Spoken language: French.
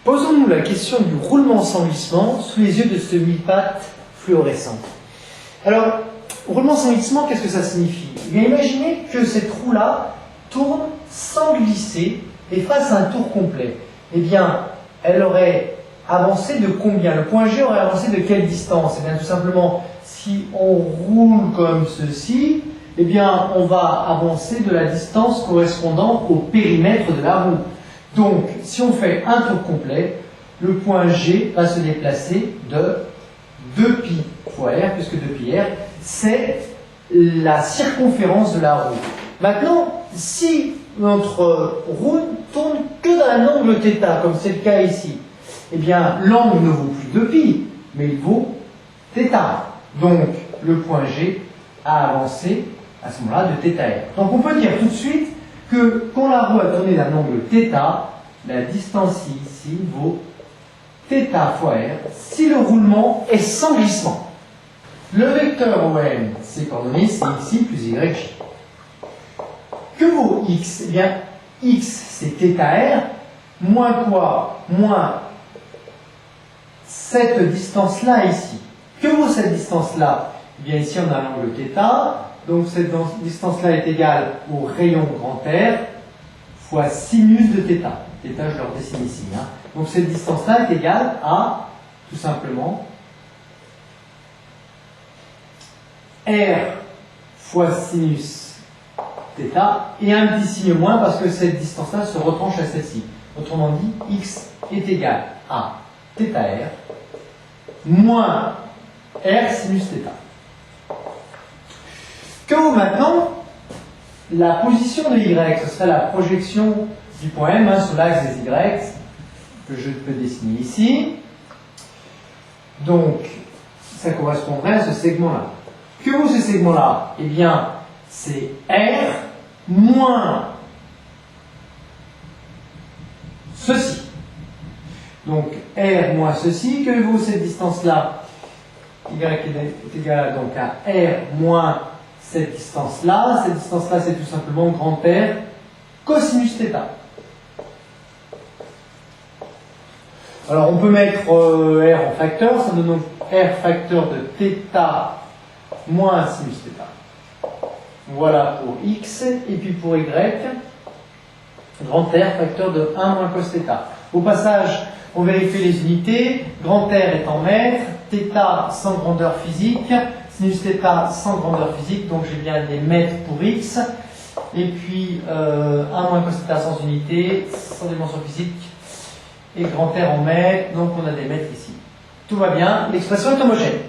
Posons-nous la question du roulement sans glissement sous les yeux de ce mi-patte fluorescent. Alors, roulement sans glissement, qu'est-ce que ça signifie? Eh bien, imaginez que cette roue-là tourne sans glisser et fasse un tour complet. Eh bien, elle aurait avancé de combien? Le point G aurait avancé de quelle distance? Eh bien, tout simplement, si on roule comme ceci, eh bien, on va avancer de la distance correspondant au périmètre de la roue. Donc, si on fait un tour complet, le point G va se déplacer de 2π fois r, puisque 2πr, c'est la circonférence de la roue. Maintenant, si notre roue tourne que d'un angle θ, comme c'est le cas ici, eh bien, l'angle ne vaut plus 2π, mais il vaut θ. Donc, le point G a avancé à ce moment-là de θr. Donc, on peut dire tout de suite que quand la roue a tourné d'un angle θ, la distance ici vaut θ fois r si le roulement est sans glissement. Le vecteur OM, ses coordonnées, c'est ici plus YJ. Que vaut x? Eh bien, x c'est θr, moins quoi? Moins cette distance-là ici. Que vaut cette distance-là? Eh bien, ici on a l'angle θ, donc cette distance-là est égale au rayon grand R fois sinus de θ. θ, je le redessine ici. Donc cette distance-là est égale à, tout simplement, R fois sinus θ, et un petit signe moins parce que cette distance-là se retranche à celle-ci. Autrement dit, x est égal à θr moins R sinus θ. Que vaut maintenant la position de y? Ce serait la projection du point M sur l'axe des y que je peux dessiner ici. Donc, ça correspondrait à ce segment-là. Que vaut ce segment-là? Eh bien, c'est R moins ceci. Donc, R moins ceci. Que vaut cette distance-là? Y est égal donc à R moins cette distance-là. Cette distance-là, c'est tout simplement grand R cosinus θ. Alors, on peut mettre R en facteur. Ça donne donc R facteur de θ moins sinus θ. Voilà pour x. Et puis pour y, grand R facteur de 1 moins cos θ. Au passage, on vérifie les unités. Grand R est en mètres, θ sans grandeur physique, sinus θ sans grandeur physique, donc j'ai bien des mètres pour x. Et puis 1 moins cos θ sans unité, sans dimension physique, et grand R en mètres, donc on a des mètres ici. Tout va bien, l'expression est homogène.